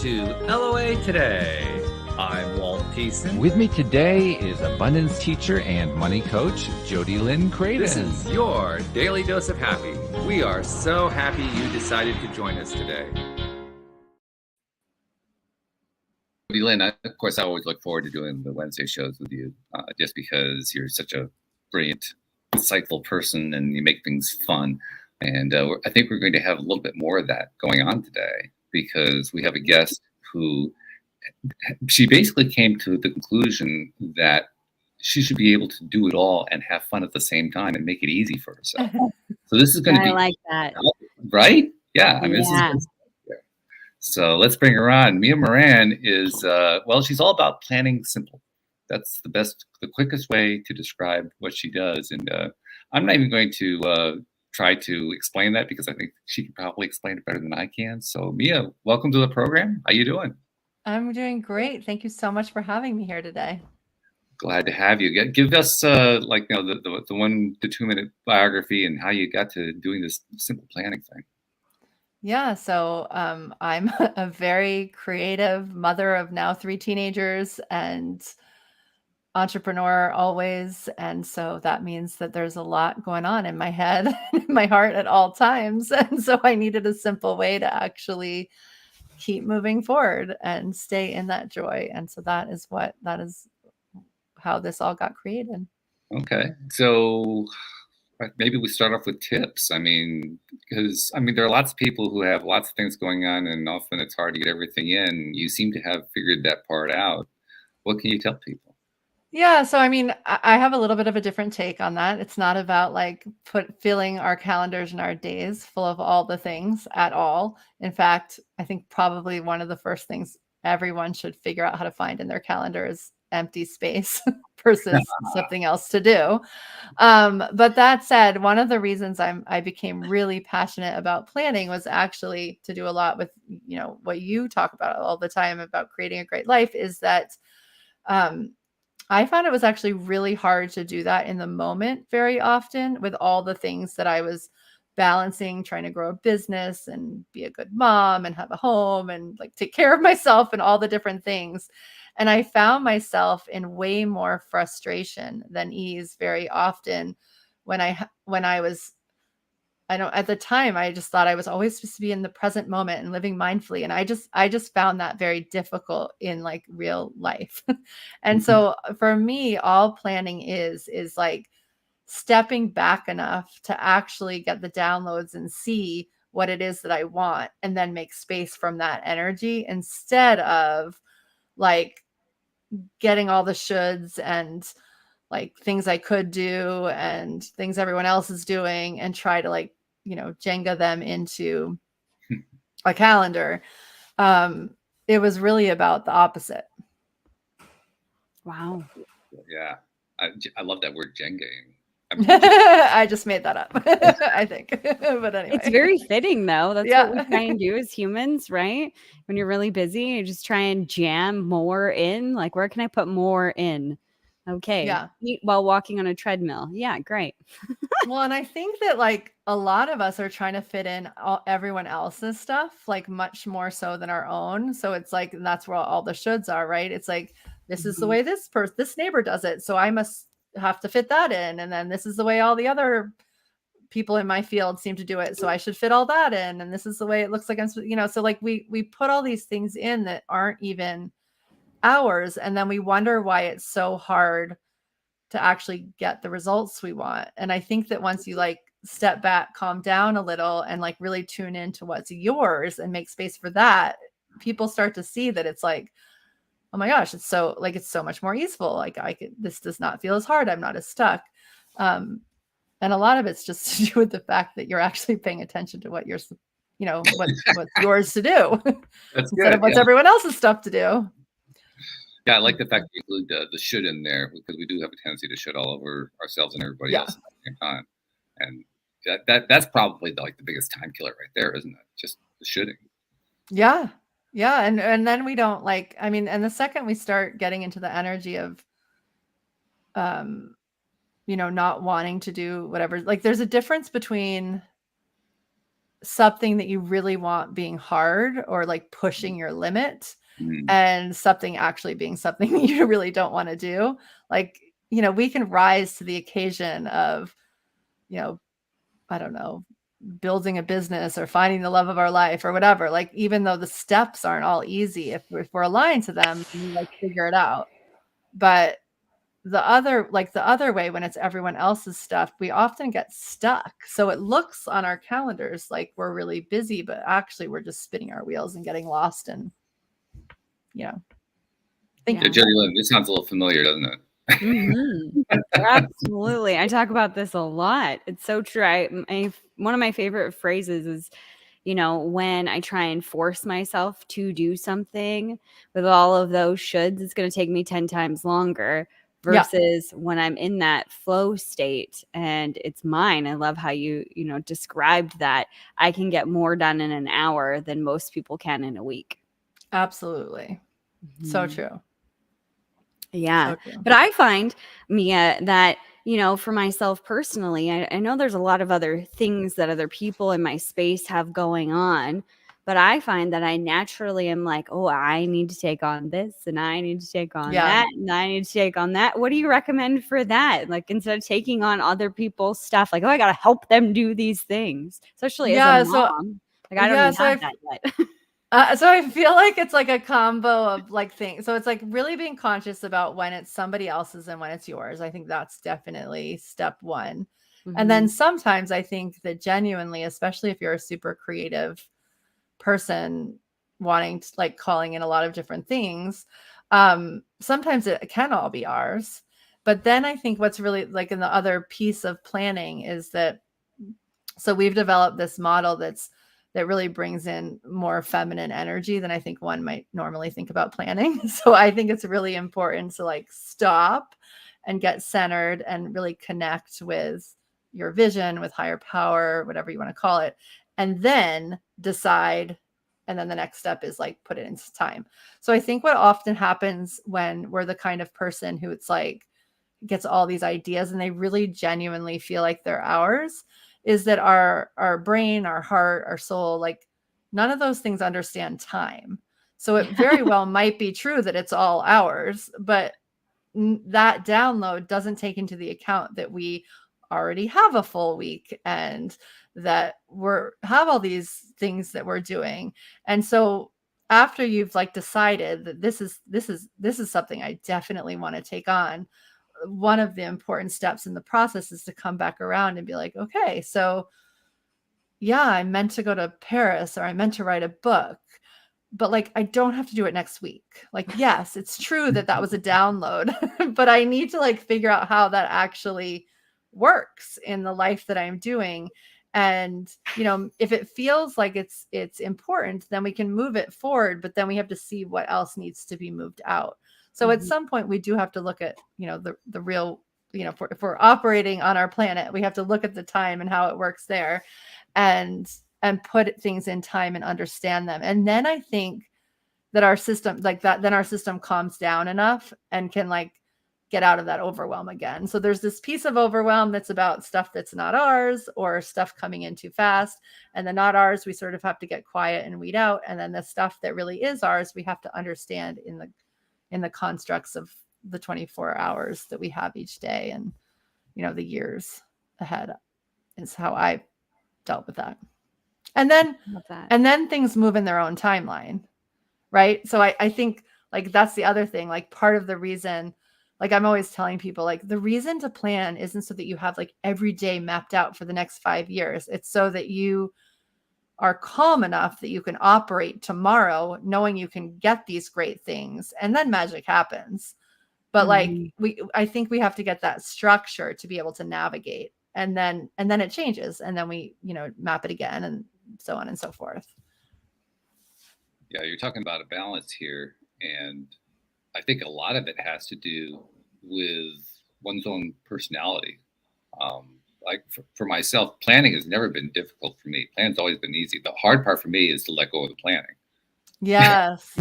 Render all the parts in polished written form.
to LOA Today. I'm Walt Thiessen. With me today is abundance teacher and money coach, Jody Lynn Craven. This is your daily dose of happy. We are so happy you decided to join us today. Jody Lynn, of course, I always look forward to doing the Wednesday shows with you, just because you're such a brilliant, insightful person and you make things fun. And I think we're going to have a little bit more of that going on today, because we have a guest who, she basically came to the conclusion that she should be able to do it all and have fun at the same time and make it easy for herself. So this is going to be, I like that. Right? Yeah. I mean, this Yeah. is, so let's bring her on. Mia Moran is, well, she's all about planning simple. That's the quickest way to describe what she does. And I'm not even going to try to explain that, because I think she can probably explain it better than I can. So Mia, welcome to the program. How you doing? I'm doing great. Thank you so much for having me here today. Glad to have you. Give us the 1 to 2 minute biography and how you got to doing this simple planning thing. Yeah, so I'm a very creative mother of now 3 teenagers and entrepreneur always. And so that means that there's a lot going on in my head, in my heart at all times. And so I needed a simple way to actually keep moving forward and stay in that joy. And so that is how this all got created. Okay. So maybe we start off with tips. I mean, because there are lots of people who have lots of things going on, and often it's hard to get everything in. You seem to have figured that part out. What can you tell people? Yeah, so I have a little bit of a different take on that. It's not about filling our calendars and our days full of all the things at all. In fact, I think probably one of the first things everyone should figure out how to find in their calendar is empty space versus something else to do. But that said, one of the reasons I became really passionate about planning was actually to do a lot with, what you talk about all the time about creating a great life, is that I found it was actually really hard to do that in the moment very often, with all the things that I was balancing, trying to grow a business and be a good mom and have a home and take care of myself and all the different things. And I found myself in way more frustration than ease very often when I was, at the time, I just thought I was always supposed to be in the present moment and living mindfully. And I just found that very difficult in real life. And so for me, all planning is stepping back enough to actually get the downloads and see what it is that I want, and then make space from that energy, instead of getting all the shoulds and things I could do and things everyone else is doing, and try to Jenga them into a calendar. It was really about the opposite. Wow. Yeah. I love that word, Jengaing. I just made that up, I think. But anyway. It's very fitting, though. That's what we try and do as humans, right? When you're really busy, you just try and jam more in. Where can I put more in? Okay. Yeah. Eat while walking on a treadmill. Yeah, great. Well, and I think that a lot of us are trying to fit in everyone else's stuff, much more so than our own. So it's that's where all the shoulds are, right? It's this is the way this neighbor does it, so I must have to fit that in. And then this is the way all the other people in my field seem to do it, so I should fit all that in. And this is the way it looks like I'm, so we put all these things in that aren't even ours, and then we wonder why it's so hard to actually get the results we want. And I think that once you step back, calm down a little, and really tune into what's yours and make space for that, people start to see that it's oh my gosh, it's so much more easeful. This does not feel as hard. I'm not as stuck. And a lot of it's just to do with the fact that you're actually paying attention to what what's yours to do instead of what's everyone else's stuff to do. Yeah, I like the fact that you include the should in there, because we do have a tendency to should all over ourselves and everybody else at the same time. And that's probably the biggest time killer right there, isn't it? Just the shoulding. Yeah. Yeah. And then we don't and the second we start getting into the energy of, not wanting to do whatever, there's a difference between something that you really want being hard or like pushing your limit, Mm. and something actually being something that you really don't want to do. Like, we can rise to the occasion of, I don't know, building a business or finding the love of our life or whatever. Like, even though the steps aren't all easy, if we're aligned to them, we like figure it out. But the other way, when it's everyone else's stuff, we often get stuck. So it looks on our calendars like we're really busy, but actually we're just spinning our wheels and getting lost. And Yeah, Jody Lynn, this sounds a little familiar, doesn't it? Mm-hmm. Absolutely. I talk about this a lot. It's so true. One of my favorite phrases is, when I try and force myself to do something with all of those shoulds, it's going to take me 10 times longer versus when I'm in that flow state and it's mine. I love how you described that. I can get more done in an hour than most people can in a week. Absolutely. Mm-hmm. So true. Yeah. So but I find, Mia, that, for myself personally, I know there's a lot of other things that other people in my space have going on, but I find that I naturally am like, oh, I need to take on this and I need to take on that and I need to take on that. What do you recommend for that? Like, instead of taking on other people's stuff, like, oh, I got to help them do these things, especially as a mom. Like, I don't even have that yet. So I feel like it's like a combo of like things. So it's like really being conscious about when it's somebody else's and when it's yours. I think that's definitely step one. Mm-hmm. And then sometimes I think that genuinely, especially if you're a super creative person wanting to like calling in a lot of different things, sometimes it can all be ours. But then I think what's really like in the other piece of planning is that, so we've developed this model that really brings in more feminine energy than I think one might normally think about planning. So I think it's really important to like stop and get centered and really connect with your vision, with higher power, whatever you want to call it, and then decide. And then the next step is like put it into time. So I think what often happens when we're the kind of person who it's like gets all these ideas and they really genuinely feel like they're ours, is that our brain, our heart, our soul, like none of those things understand time. So it very well might be true that it's all ours, but that download doesn't take into the account that we already have a full week and that have all these things that we're doing. And so after you've like decided that this is something I definitely want to take on, one of the important steps in the process is to come back around and be like, okay, so yeah, I meant to go to Paris or I meant to write a book, but like, I don't have to do it next week. Like, yes, it's true that was a download, but I need to like figure out how that actually works in the life that I'm doing. And, if it feels like it's important, then we can move it forward, but then we have to see what else needs to be moved out. So at some point we do have to look at, the real, if we're operating on our planet, we have to look at the time and how it works there and put things in time and understand them. And then I think that our system then our system calms down enough and can like get out of that overwhelm again. So there's this piece of overwhelm that's about stuff that's not ours or stuff coming in too fast, and the not ours, we sort of have to get quiet and weed out. And then the stuff that really is ours, we have to understand in the constructs of the 24 hours that we have each day and, the years ahead is how I dealt with that. And then things move in their own timeline. Right. So I think like, that's the other thing, like part of the reason, like I'm always telling people, like the reason to plan isn't so that you have like every day mapped out for the next 5 years. It's so that you are calm enough that you can operate tomorrow knowing you can get these great things, and then magic happens. But I think we have to get that structure to be able to navigate, and then it changes, and then we map it again, and so on and so forth. Yeah, you're talking about a balance here, and I think a lot of it has to do with one's own personality. Like for myself, planning has never been difficult for me. Planning's always been easy. The hard part for me is to let go of the planning. Yes.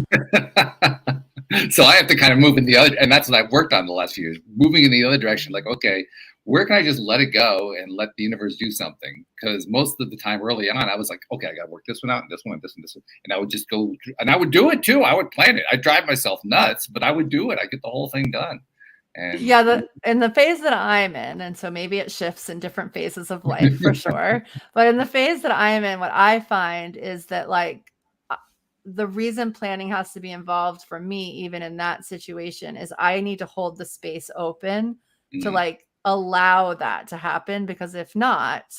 So I have to kind of move in the other, and that's what I've worked on the last few years, moving in the other direction. Like, okay, where can I just let it go and let the universe do something? Because most of the time early on, I was like, okay, I got to work this one out and this one and this and this one. And I would just go, and I would do it too. I would plan it. I'd drive myself nuts, but I would do it. I'd get the whole thing done. And yeah, in the phase that I'm in, and so maybe it shifts in different phases of life for sure. But in the phase that I am in, what I find is that like the reason planning has to be involved for me, even in that situation, is I need to hold the space open to like allow that to happen, because if not,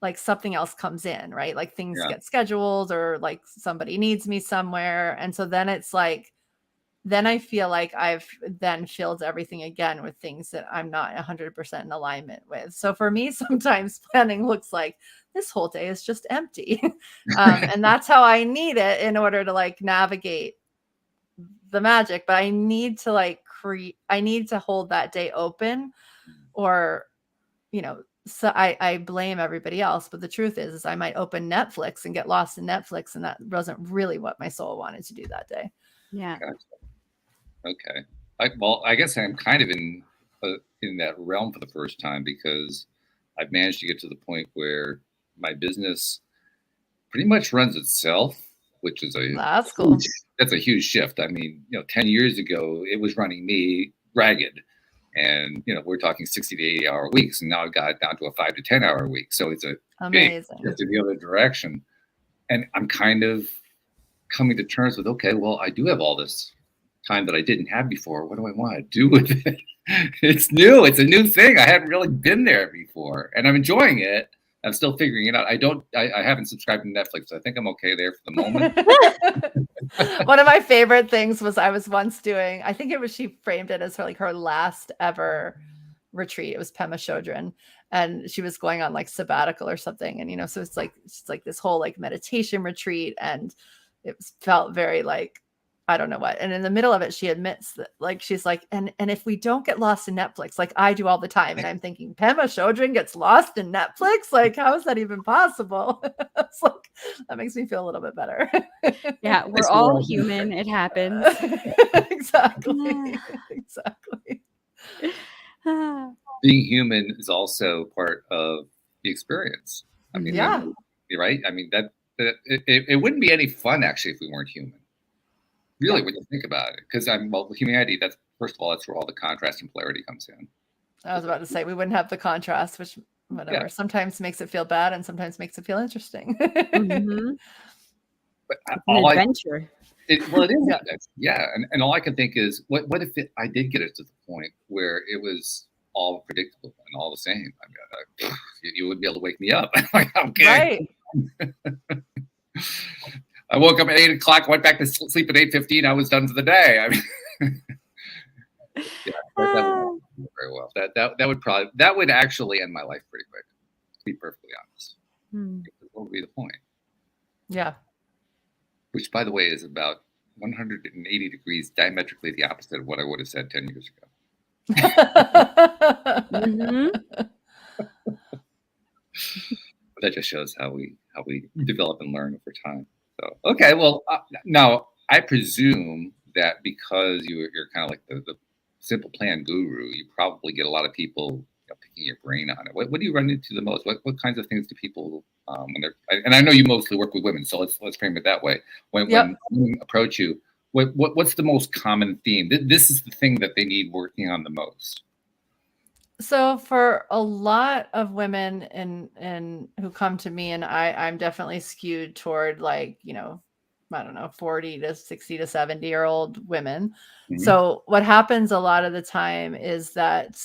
like something else comes in, right? Like things get scheduled, or like somebody needs me somewhere. And so then it's like, then I feel like I've then filled everything again with things that I'm not 100% in alignment with. So for me, sometimes planning looks like this whole day is just empty. And that's how I need it in order to like navigate the magic. But I need to like I need to hold that day open, or, you know, so I blame everybody else. But the truth is I might open Netflix and get lost in Netflix. And that wasn't really what my soul wanted to do that day. Yeah. Gotcha. Okay. Well, I guess I'm kind of in that realm for the first time, because I've managed to get to the point where my business pretty much runs itself, which is that's cool. That's a huge shift. I mean, 10 years ago, it was running me ragged, and we're talking 60 to 80 hour weeks, and now I've got it down to a 5 to 10 hour week. So it's a amazing big shift in the other direction, and I'm kind of coming to terms with, okay, well, I do have all this time that I didn't have before. What do I want to do with it? It's new. It's a new thing. I hadn't really been there before, and I'm enjoying it. I'm still figuring it out. I haven't subscribed to Netflix, so I think I'm okay there for the moment. One of my favorite things was I was once doing, I think it was, she framed it as her last ever retreat. It was Pema Chodron, and she was going on like sabbatical or something. And, so it's like this whole like meditation retreat, and it felt very like, I don't know what. And in the middle of it, she admits that, like, she's like, and if we don't get lost in Netflix, like I do all the time. And I'm thinking, Pema Chodron gets lost in Netflix? Like, how is that even possible? It's like, that makes me feel a little bit better. Yeah, we're all human. It happens. Exactly. Exactly. Being human is also part of the experience. I mean, yeah, you're right. I mean, that it wouldn't be any fun actually if we weren't human. Really, when you think about it, because humanity, that's, first of all, that's where all the contrast and polarity comes in. I was about to say, we wouldn't have the contrast, which whatever, sometimes makes it feel bad and sometimes makes it feel interesting. Mm-hmm. But an adventure. It is. Yeah. And all I can think is, what if I did get it to the point where it was all predictable and all the same? I mean, you wouldn't be able to wake me up. Like, okay. Right. I woke up at 8 o'clock, went back to sleep at 8:15. I was done for the day. I mean, that would work very well. That would actually end my life pretty quick, to be perfectly honest. What would be the point? Yeah. Which, by the way, is about 180 degrees diametrically the opposite of what I would have said 10 years ago. That just shows how we develop and learn over time. So, okay, well, now I presume that because you're kind of like the simple plan guru, you probably get a lot of people picking your brain on it. What do you run into the most? What kinds of things do people when they're? And I know you mostly work with women, so let's frame it that way. When women approach you, what's the most common theme? This is the thing that they need working on the most. So for a lot of women and who come to me, and I'm definitely skewed toward like, I don't know, 40 to 60 to 70-year-old women. Mm-hmm. So what happens a lot of the time is that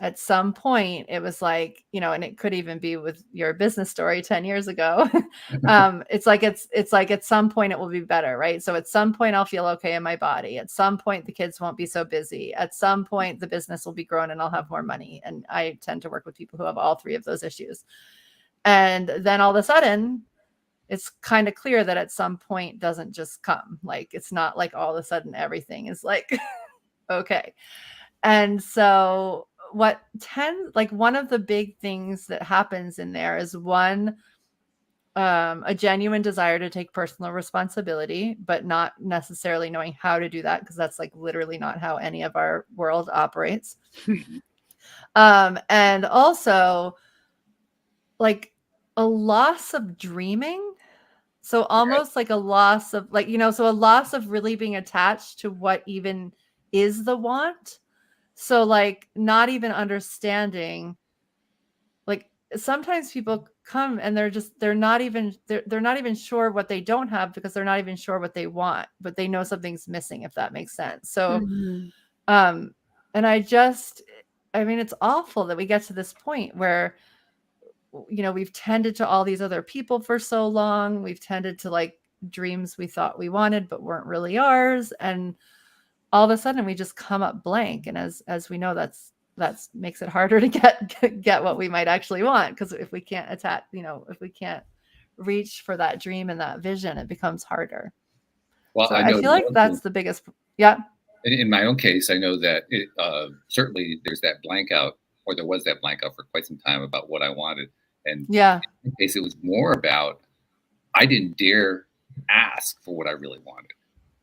at some point it was like, and it could even be with your business story 10 years ago. It's like at some point it will be better, right? So at some point I'll feel okay in my body. At some point the kids won't be so busy. At some point the business will be grown and I'll have more money. And I tend to work with people who have all three of those issues. And then all of a sudden it's kind of clear that at some point doesn't just come. Like, it's not like all of a sudden everything is like, okay. And so one of the big things that happens in there is a genuine desire to take personal responsibility, but not necessarily knowing how to do that, because that's like literally not how any of our world operates. And also like a loss of dreaming. So almost like a loss of like, so a loss of really being attached to what even is the want. So like not even understanding, like sometimes people come and they're not even sure what they don't have because they're not even sure what they want, but they know something's missing, if that makes sense. So, and I mean, it's awful that we get to this point where, we've tended to all these other people for so long. We've tended to like dreams we thought we wanted, but weren't really ours. And all of a sudden we just come up blank. And as we know, that's makes it harder to get what we might actually want. Because if we can't attach, if we can't reach for that dream and that vision, it becomes harder. Well, so I feel like that's the biggest. Yeah. In my own case, I know that certainly there's that blank out, or there was that blank out for quite some time about what I wanted. And yeah, in my case, it was more about I didn't dare ask for what I really wanted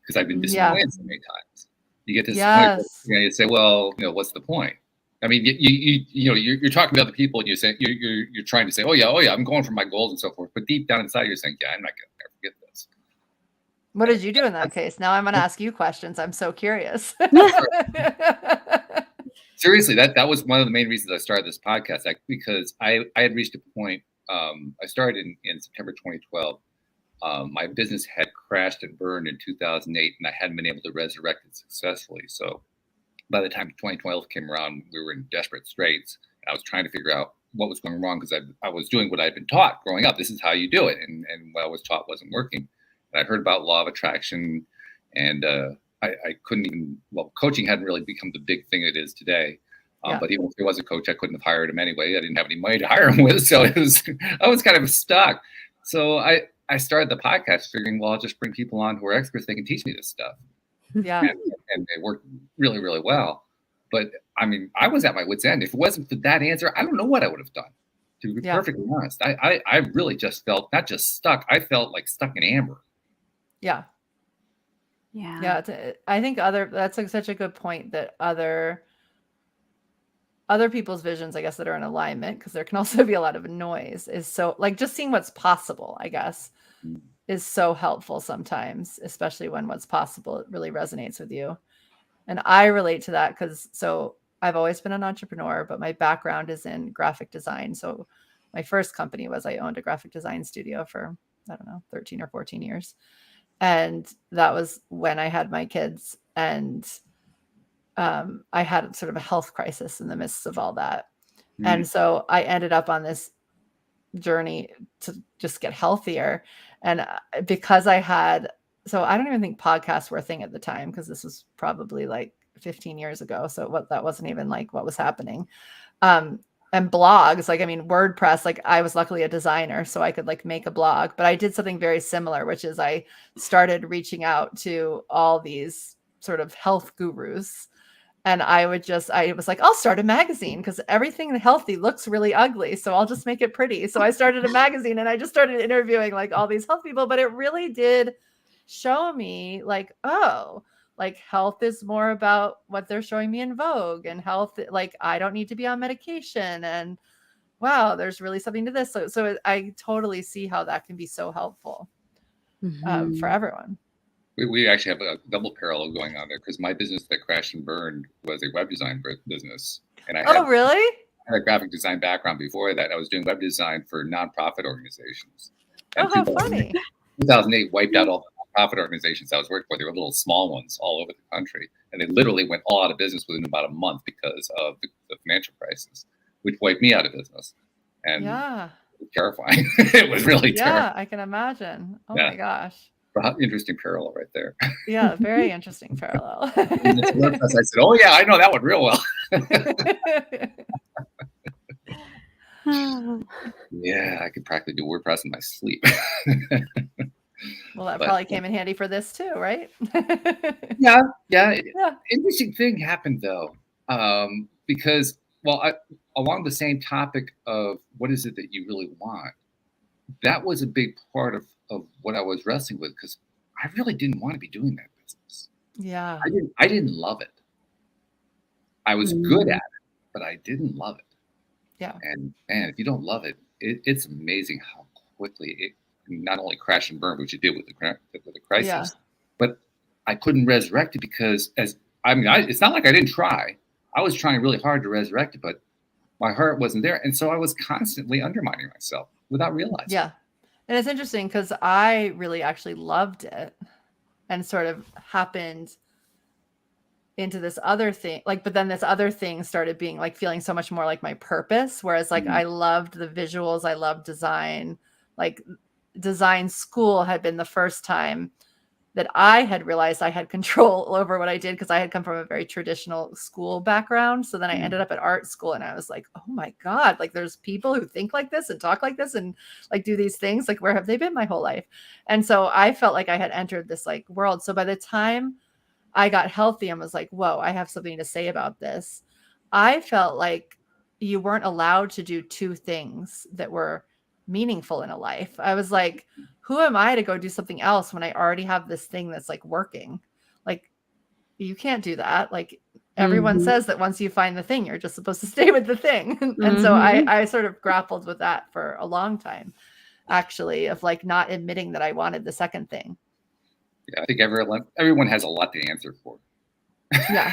because I've been disappointed so many times. You get disappointed, you say, "Well, what's the point?" I mean, you're talking to other people, and you say you're trying to say, "Oh yeah, I'm going for my goals and so forth," but deep down inside, you're saying, "Yeah, I'm not going to ever get this." What did you do in that case? Now I'm going to ask you questions. I'm so curious. Seriously, that was one of the main reasons I started this podcast, because I had reached a point. I started in September 2012. My business had crashed and burned in 2008, and I hadn't been able to resurrect it successfully. So by the time 2012 came around, we were in desperate straits. I was trying to figure out what was going wrong because I was doing what I'd been taught growing up. This is how you do it. And what I was taught wasn't working. And I heard about law of attraction, and I couldn't even, coaching hadn't really become the big thing it is today. But even if he was a coach, I couldn't have hired him anyway. I didn't have any money to hire him with. So I was kind of stuck. So I started the podcast figuring, I'll just bring people on who are experts. They can teach me this stuff. Yeah. And they worked really, really well. But I mean, I was at my wit's end. If it wasn't for that answer, I don't know what I would have done. To be perfectly honest, I really just felt not just stuck. I felt like stuck in amber. Yeah. Yeah. I think that's like such a good point, that other people's visions, I guess, that are in alignment, because there can also be a lot of noise, is so like just seeing what's possible, I guess, is so helpful sometimes, especially when what's possible really resonates with you. And I relate to that because I've always been an entrepreneur, but my background is in graphic design. So my first company I owned a graphic design studio for, 13 or 14 years. And that was when I had my kids, and I had sort of a health crisis in the midst of all that. And so I ended up on this journey to just get healthier. And because I don't even think podcasts were a thing at the time, because this was probably like 15 years ago. So that wasn't even like what was happening. And blogs, WordPress, I was luckily a designer, so I could make a blog, but I did something very similar, which is I started reaching out to all these sort of health gurus. And I was like, I'll start a magazine because everything healthy looks really ugly. So I'll just make it pretty. So I started a magazine, and I just started interviewing all these health people, but it really did show me health is more about what they're showing me in Vogue, and health, I don't need to be on medication, and wow, there's really something to this. So I totally see how that can be so helpful for everyone. We actually have a double parallel going on there, because my business that crashed and burned was a web design business. And really? I had a graphic design background before that. I was doing web design for nonprofit organizations. And how funny. 2008 wiped out all the nonprofit organizations I was working for. They were little small ones all over the country. And they literally went all out of business within about a month because of the financial crisis, which wiped me out of business. And it was terrifying. It was really terrifying. Yeah, I can imagine. Oh my gosh. Interesting parallel right there. Yeah, very interesting parallel. I said, oh yeah, I know that one real well. Yeah, I could practically do WordPress in my sleep. Well, that probably came in handy for this too, right? Yeah. Interesting thing happened though, because along the same topic of what is it that you really want, that was a big part of what I was wrestling with, because I really didn't want to be doing that business. Yeah. I didn't love it. I was good at it, but I didn't love it. Yeah. And man, if you don't love it, it's amazing how quickly it not only crash and burn, which it did with the crisis, Yeah. but I couldn't resurrect it because it's not like I didn't try. I was trying really hard to resurrect it, but my heart wasn't there. And so I was constantly undermining myself without realizing. Yeah. And it's interesting because I really actually loved it and sort of happened into this other thing, like, but then this other thing started being like feeling so much more like my purpose. Whereas like I loved the visuals, I loved design, like design school had been the first time that I had realized I had control over what I did because I had come from a very traditional school background. So then I ended up at art school and I was like, oh my God, like there's people who think like this and talk like this and like do these things. Like, where have they been my whole life? And so I felt like I had entered this like world. So by the time I got healthy and was like, whoa, I have something to say about this, I felt like you weren't allowed to do two things that were meaningful in a life. I was like, who am I to go do something else when I already have this thing that's like working? Like, you can't do that. Like, everyone says that once you find the thing, you're just supposed to stay with the thing. And so I sort of grappled with that for a long time, actually, of like not admitting that I wanted the second thing. Yeah, I think everyone has a lot to answer for. Yeah.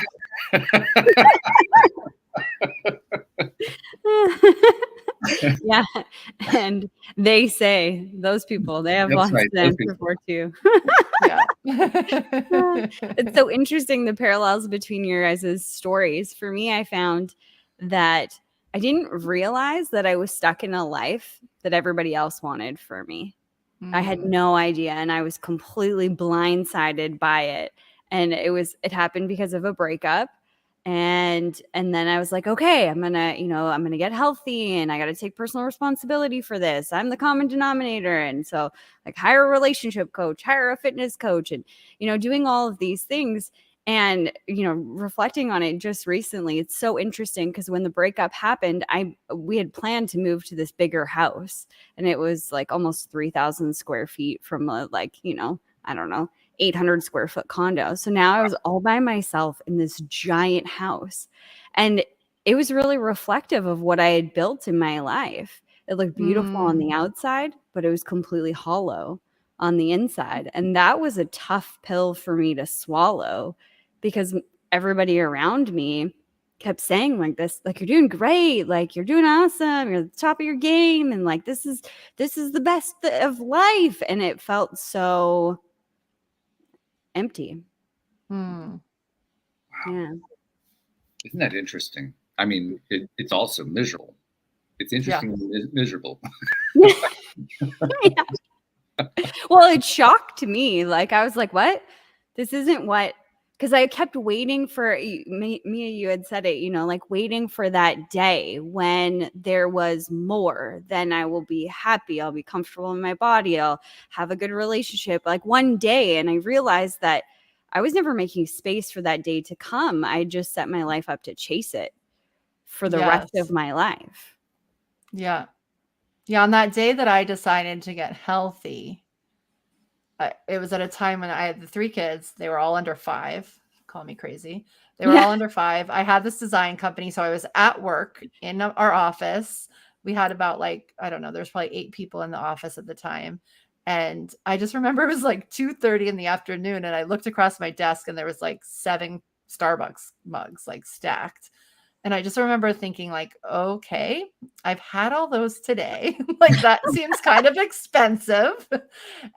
Yeah. And they say, those people, they have That's lots right, to answer for too. Yeah. It's so interesting, the parallels between your guys' stories. For me, I found that I didn't realize that I was stuck in a life that everybody else wanted for me. I had no idea, and I was completely blindsided by it. And it happened because of a breakup. And then I was like, okay, I'm gonna get healthy, and I got to take personal responsibility for this. I'm the common denominator. And so like hire a relationship coach, hire a fitness coach, and doing all of these things. And reflecting on it just recently, it's so interesting because when the breakup happened, we had planned to move to this bigger house, and it was like almost 3,000 square feet from a, I don't know, 800 square foot condo. So now I was all by myself in this giant house, and it was really reflective of what I had built in my life. It looked beautiful on the outside, but it was completely hollow on the inside. And that was a tough pill for me to swallow, because everybody around me kept saying like this, like, you're doing great, like you're doing awesome, you're at the top of your game, and like this is the best of life. And it felt so empty. Wow. Yeah. Isn't that interesting? I mean, it's also miserable. It's interesting and miserable. Yeah. Well, it shocked me. Like, I was like, what? This isn't what, because I kept waiting for Mia, you had said it, like waiting for that day when there was more. Then I will be happy. I'll be comfortable in my body. I'll have a good relationship. Like one day. And I realized that I was never making space for that day to come. I just set my life up to chase it for the rest of my life. Yeah. Yeah. On that day that I decided to get healthy, it was at a time when I had the 3 kids. They were all under 5. Call me crazy. They were all under 5. I had this design company. So I was at work in our office. We had about like, I don't know, there's probably 8 people in the office at the time. And I just remember it was like 2:30 in the afternoon. And I looked across my desk and there was like 7 Starbucks mugs like stacked. And I just remember thinking like, okay, I've had all those today. Like that seems kind of expensive.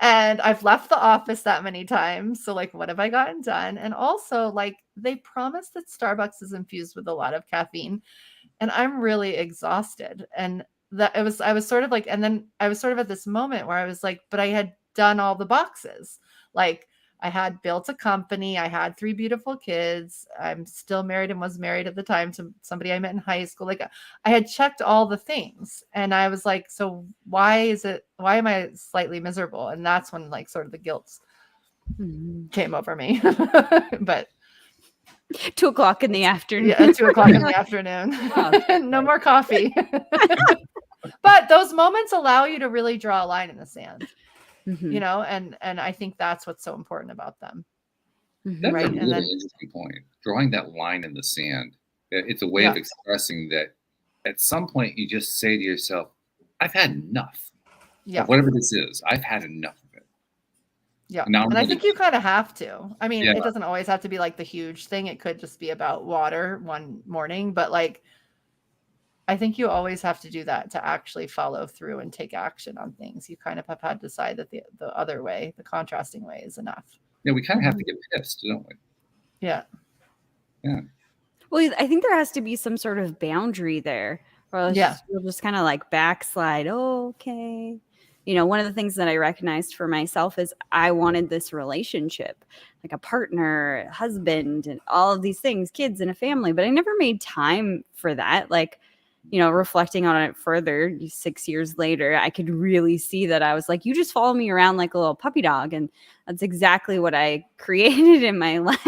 And I've left the office that many times. So like, what have I gotten done? And also like they promise that Starbucks is infused with a lot of caffeine. And I'm really exhausted. And I was sort of like, and then I was sort of at this moment where I was like, but I had done all the boxes. Like I had built a company. I had 3 beautiful kids. I'm still married and was married at the time to somebody I met in high school. Like I had checked all the things and I was like, so why am I slightly miserable? And that's when like sort of the guilt came over me. But 2 o'clock in the afternoon. Yeah, 2 o'clock in the afternoon. No more coffee. But those moments allow you to really draw a line in the sand. And I think that's what's so important about them. That's a really interesting point. Drawing that line in the sand. It's a way of expressing that at some point you just say to yourself, I've had enough of whatever this is. I've had enough of it. Yeah. And I think you kind of have to. I mean, it doesn't always have to be like the huge thing. It could just be about water one morning. But like, I think you always have to do that to actually follow through and take action on things. You kind of have had to decide that the other way, the contrasting way, is enough. Yeah, we kind of have to get pissed, don't we? Yeah. Yeah. Well, I think there has to be some sort of boundary there. Or else you'll just kind of like backslide. Oh, okay. You know, one of the things that I recognized for myself is I wanted this relationship, like a partner, a husband, and all of these things, kids and a family, but I never made time for that. Like, you know, reflecting on it further 6 years later, I could really see that I was like, you just follow me around like a little puppy dog. And that's exactly what I created in my life,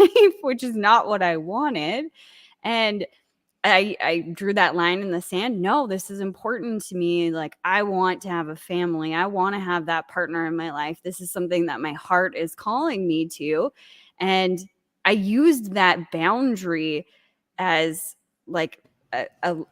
which is not what I wanted. And I drew that line in the sand. No, this is important to me. Like, I want to have a family. I want to have that partner in my life. This is something that my heart is calling me to. And I used that boundary as like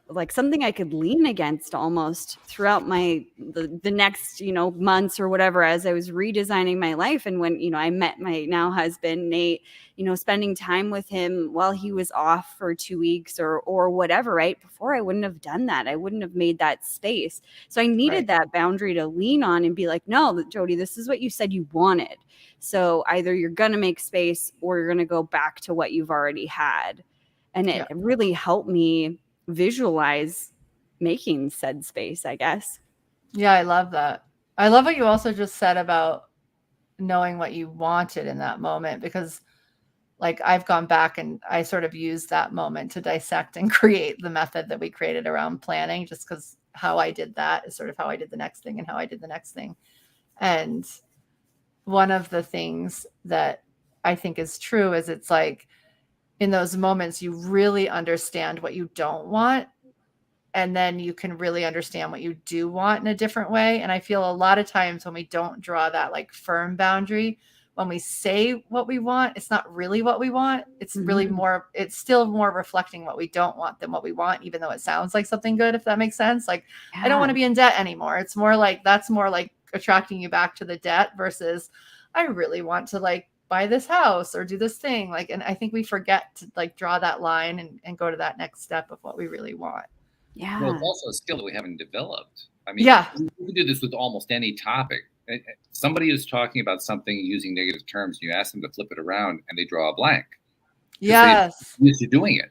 like something I could lean against almost throughout the next, you know, months or whatever, as I was redesigning my life. And when, you know, I met my now husband, Nate, you know, spending time with him while he was off for 2 weeks or whatever, right? Before, I wouldn't have done that. I wouldn't have made that space. So I needed that boundary to lean on and be like, no, Jody, this is what you said you wanted. So either you're going to make space or you're going to go back to what you've already had. And it really helped me visualize making said space, I guess. Yeah, I love that. I love what you also just said about knowing what you wanted in that moment, because like I've gone back and I sort of used that moment to dissect and create the method that we created around planning, just because how I did that is sort of how I did the next thing and how I did the next thing. And one of the things that I think is true is it's like, in those moments, you really understand what you don't want. And then you can really understand what you do want in a different way. And I feel a lot of times when we don't draw that like firm boundary, when we say what we want, it's not really what we want. It's really more, it's still more reflecting what we don't want than what we want, even though it sounds like something good, if that makes sense. Like, I don't want to be in debt anymore. It's more like, that's more like attracting you back to the debt versus I really want to like buy this house or do this thing. Like, and I think we forget to like draw that line and go to that next step of what we really want. Yeah. Well, it's also a skill that we haven't developed. I mean, you can do this with almost any topic. Somebody is talking about something using negative terms, and you ask them to flip it around and they draw a blank. Yes. Used to doing it.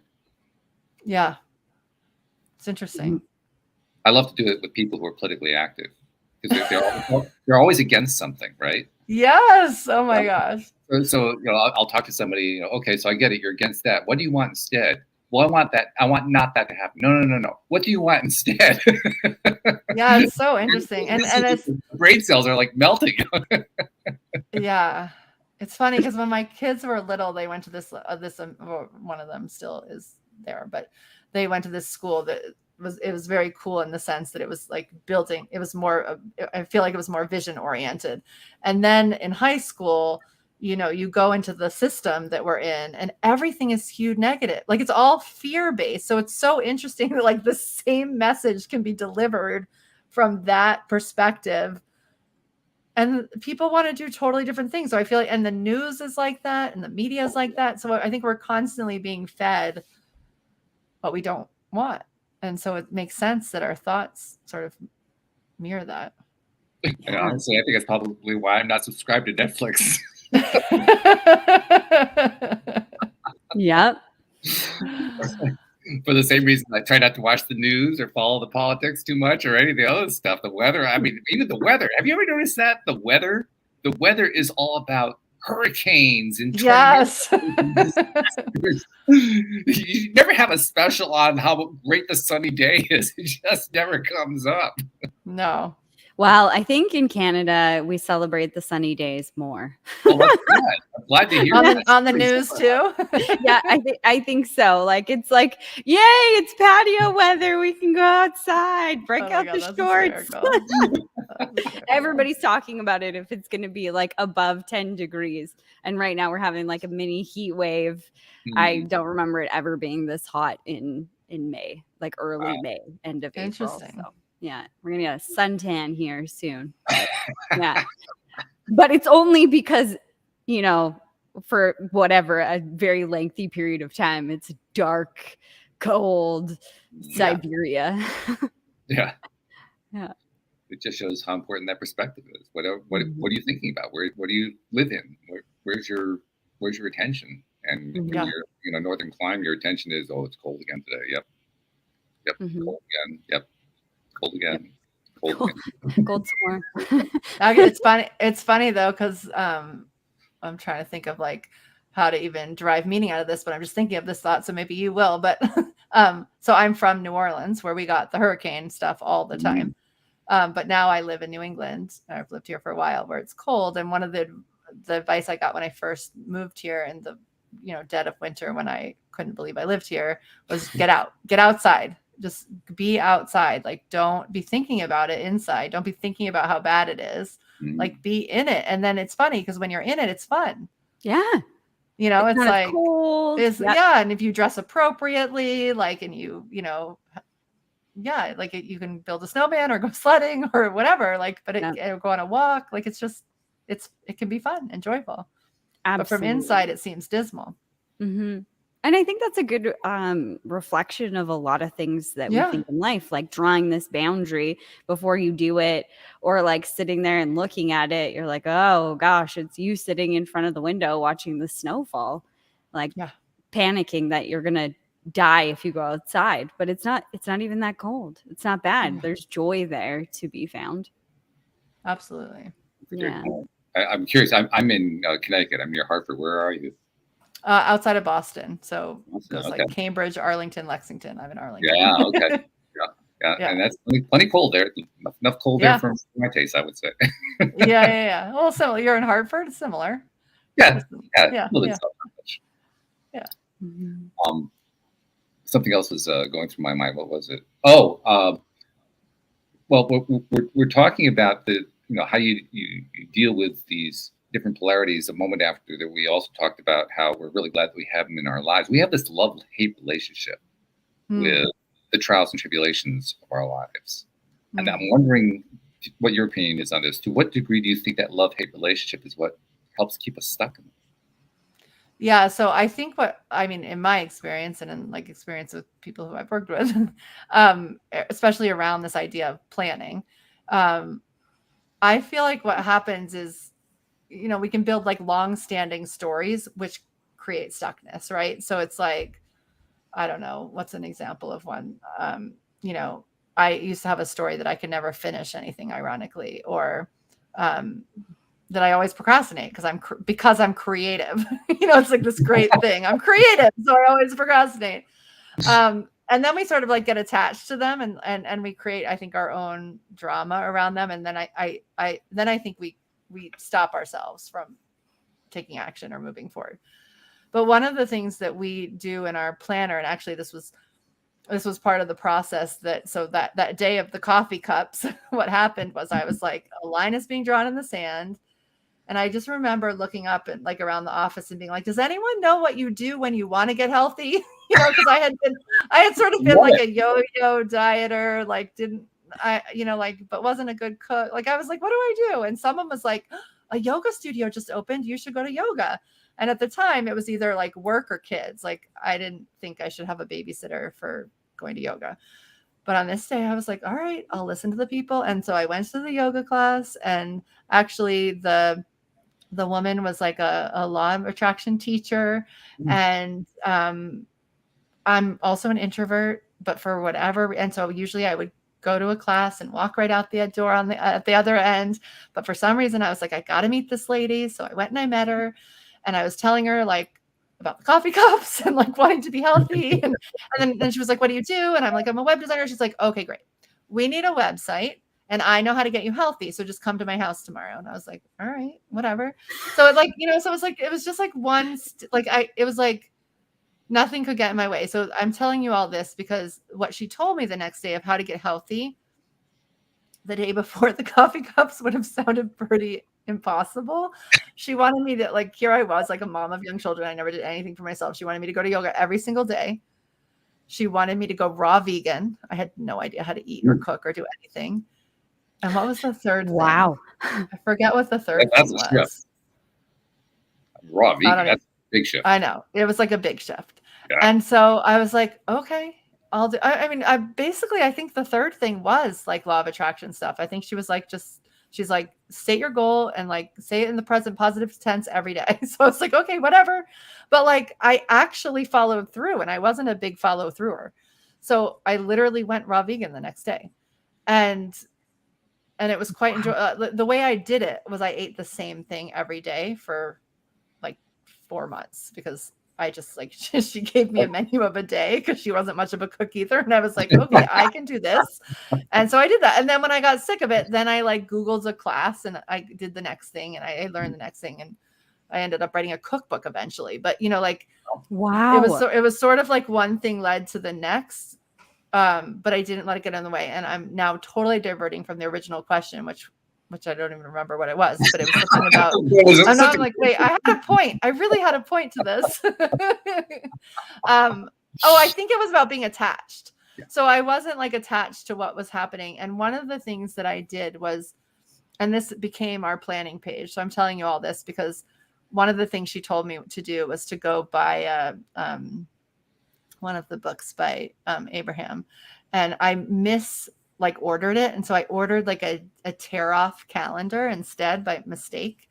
Yeah. It's interesting. I love to do it with people who are politically active, because they're always against something, right? Yes. Oh my gosh. So you know, I'll talk to somebody. You know, okay, so I get it. You're against that. What do you want instead? Well, I want that. I want not that to happen. No. What do you want instead? Yeah, it's so interesting. And it's, brain cells are like melting. Yeah, it's funny because when my kids were little, they went to this. One of them still is there, but they went to this school that was very cool in the sense that it was like building. It was more. I feel like it was more vision oriented. And then in high school, you know, you go into the system that we're in and everything is skewed negative. Like, it's all fear-based. So it's so interesting that like the same message can be delivered from that perspective. And people want to do totally different things. So I feel like, and the news is like that and the media is like that. So I think we're constantly being fed what we don't want. And so it makes sense that our thoughts sort of mirror that. And honestly, I think that's probably why I'm not subscribed to Netflix. Yep. For the same reason I try not to watch the news or follow the politics too much or any of the other stuff. The weather, I mean, even the weather. Have you ever noticed that? The weather is all about hurricanes and yes. You never have a special on how great the sunny day is. It just never comes up. No. Well, I think in Canada we celebrate the sunny days more. Well, that's good. I'm glad to hear that. On the news too. Yeah, I think so. Like, it's like, yay, it's patio weather. We can go outside, break out the shorts. Everybody's talking about it if it's going to be like above 10 degrees. And right now we're having like a mini heat wave. I don't remember it ever being this hot in May, like early May, end of April. So yeah, we're going to get a suntan here soon. But, yeah. But it's only because, you know, for whatever, a very lengthy period of time, it's dark, cold Siberia. Yeah. Yeah. It just shows how important that perspective is. What are you thinking about? What do you live in? Where's your attention? And when you're in a northern climate, your attention is, oh, it's cold again today. Yep. Cold again. Yep. Cold again. Cold again. Cold some more. It's funny though, because I'm trying to think of like how to even derive meaning out of this, but I'm just thinking of this thought, so maybe you will. But so I'm from New Orleans, where we got the hurricane stuff all the time. But now I live in New England. I've lived here for a while, where it's cold. And one of the advice I got when I first moved here in the dead of winter, when I couldn't believe I lived here, was get outside. Just be outside. Like, don't be thinking about it inside. Don't be thinking about how bad it is. Like, be in it. And then it's funny because when you're in it, it's fun. Yeah. It's like cold. And if you dress appropriately, like, and you like you can build a snowman or go sledding or whatever, like, but go on a walk. Like, it can be fun and joyful. Absolutely. But from inside, it seems dismal. Mm-hmm. And I think that's a good reflection of a lot of things that we think in life, like drawing this boundary before you do it, or like sitting there and looking at it. You're like, oh gosh, it's you sitting in front of the window watching the snowfall, like panicking that you're going to die if you go outside. But it's not even that cold. It's not bad. There's joy there to be found. Absolutely. Yeah. I'm curious. I'm in Connecticut. I'm near Hartford. Where are you? Outside of Boston. So it goes like Cambridge, Arlington, Lexington. I'm in Arlington. Yeah. Okay. Yeah. And that's plenty cold there. Enough cold there for my taste, I would say. Yeah. Well, similar. You're in Hartford. Similar. Yeah. Yeah. Something else was going through my mind. What was it? Oh, well, we're talking about how you deal with these different polarities. A moment after that, we also talked about how we're really glad that we have them in our lives. We have this love-hate relationship with the trials and tribulations of our lives. And I'm wondering what your opinion is on this. To what degree do you think that love-hate relationship is what helps keep us stuck in it? Yeah. So I think in my experience and in like experience with people who I've worked with, especially around this idea of planning, I feel like what happens is, we can build like long-standing stories, which create stuckness, right? So it's like, I don't know, what's an example of one? I used to have a story that I could never finish anything, ironically, or that I always procrastinate because I'm creative. It's like this great thing. I'm creative, so I always procrastinate. And then we sort of like get attached to them, and we create, I think, our own drama around them. And then I think we stop ourselves from taking action or moving forward. But one of the things that we do in our planner, and actually this was part of the process, that day of the coffee cups, what happened was I was like, a line is being drawn in the sand. And I just remember looking up and like around the office and being like, does anyone know what you do when you want to get healthy? Because I had sort of been like a yo-yo dieter, like but wasn't a good cook. Like, I was like, what do I do? And someone was like, a yoga studio just opened. You should go to yoga. And at the time it was either like work or kids. Like, I didn't think I should have a babysitter for going to yoga. But on this day I was like, all right, I'll listen to the people. And so I went to the yoga class, and actually the woman was like a law of attraction teacher. And I'm also an introvert, but for whatever. And so usually I would go to a class and walk right out the door at the other end. But for some reason I was like, I got to meet this lady. So I went and I met her, and I was telling her like about the coffee cups and like wanting to be healthy. And then she was like, what do you do? And I'm like, I'm a web designer. She's like, okay, great. We need a website, and I know how to get you healthy. So just come to my house tomorrow. And I was like, all right, whatever. So it like, so it was like, it was just like it was like nothing could get in my way. So I'm telling you all this because what she told me the next day of how to get healthy the day before the coffee cups would have sounded pretty impossible. She wanted me to, like, here I was, like a mom of young children. I never did anything for myself. She wanted me to go to yoga every single day. She wanted me to go raw vegan. I had no idea how to eat or cook or do anything. And what was the third thing? Wow. I forget what the third thing was. Raw vegan, that's a big shift. I know. It was like a big shift. Yeah. And so I was like, okay, I'll do. I mean, I think the third thing was like law of attraction stuff. I think she was like, she's like, state your goal and like say it in the present positive tense every day. So I was like, okay, whatever. But like, I actually followed through, and I wasn't a big follow througher. So I literally went raw vegan the next day. And it was quite enjoyable. The way I did it was I ate the same thing every day for like 4 months, because I just like, she gave me a menu of a day because she wasn't much of a cook either. And I was like, okay, I can do this. And so I did that. And then when I got sick of it, then I like Googled a class and I did the next thing, and I learned the next thing. And I ended up writing a cookbook eventually. But, you know, like, wow, it was sort of like one thing led to the next. But I didn't let it get in the way. And I'm now totally diverting from the original question, which I don't even remember what it was, but it was something about, I'm like, wait, I had a point. I really had a point to this. I think it was about being attached. Yeah. So I wasn't like attached to what was happening. And one of the things that I did was, and this became our planning page. So I'm telling you all this because one of the things she told me to do was to go buy one of the books by Abraham, and I ordered it. And so I ordered like a tear off calendar instead by mistake.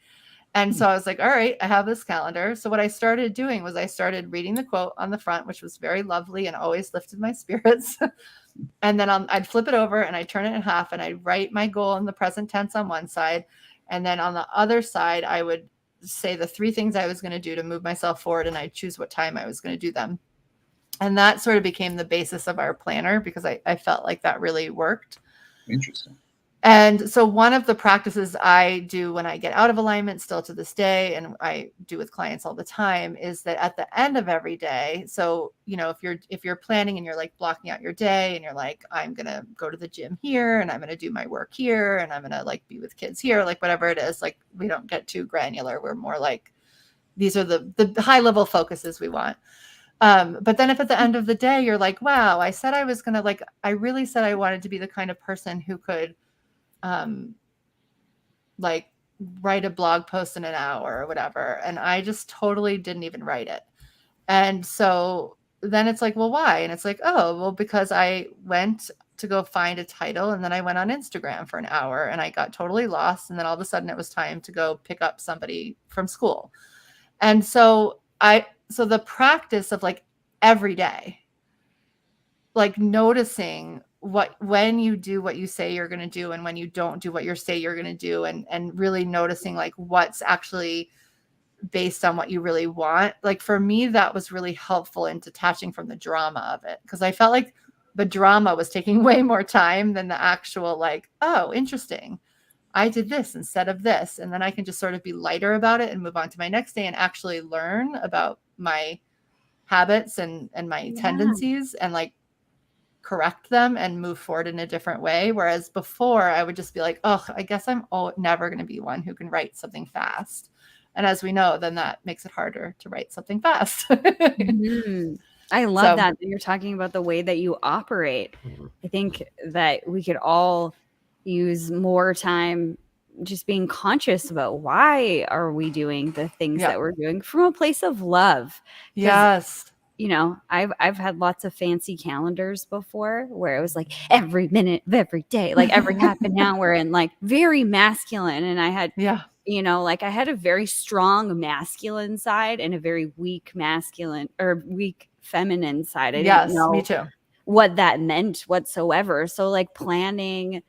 And so I was like, all right, I have this calendar. So what I started doing was I started reading the quote on the front, which was very lovely and always lifted my spirits. And then I'd flip it over and I'd turn it in half and I'd write my goal in the present tense on one side. And then on the other side, I would say the 3 things I was going to do to move myself forward, and I'd choose what time I was going to do them. And that sort of became the basis of our planner because I felt like that really worked. Interesting. And so one of the practices I do when I get out of alignment still to this day, and I do with clients all the time, is that at the end of every day, so, you know, if you're planning and you're like blocking out your day and you're like, I'm going to go to the gym here and I'm going to do my work here and I'm going to like be with kids here, like whatever it is, like we don't get too granular. We're more like, these are the high level focuses we want. But then if at the end of the day, you're like, wow, I said I was going to like, I really said I wanted to be the kind of person who could like write a blog post in an hour or whatever. And I just totally didn't even write it. And so then it's like, well, why? And it's like, oh, well, because I went to go find a title and then I went on Instagram for an hour and I got totally lost. And then all of a sudden it was time to go pick up somebody from school. And so the practice of like every day, like noticing when you do what you say you're going to do and when you don't do what you say you're going to do, and really noticing like what's actually based on what you really want. Like for me, that was really helpful in detaching from the drama of it, because I felt like the drama was taking way more time than the actual like, oh, interesting, I did this instead of this. And then I can just sort of be lighter about it and move on to my next day and actually learn about my habits and my tendencies and like correct them and move forward in a different way. Whereas before I would just be like, oh, I guess I'm never going to be one who can write something fast. And as we know, then that makes it harder to write something fast. Mm-hmm. I love that you're talking about the way that you operate. I think that we could all use more time just being conscious about why are we doing the things that we're doing from a place of love. Yes. You know, I've had lots of fancy calendars before where it was like every minute of every day, like every half an hour, and like very masculine. And I had, you know, like I had a very strong masculine side and a very weak masculine or weak feminine side. I didn't know me too. What that meant whatsoever. So like planning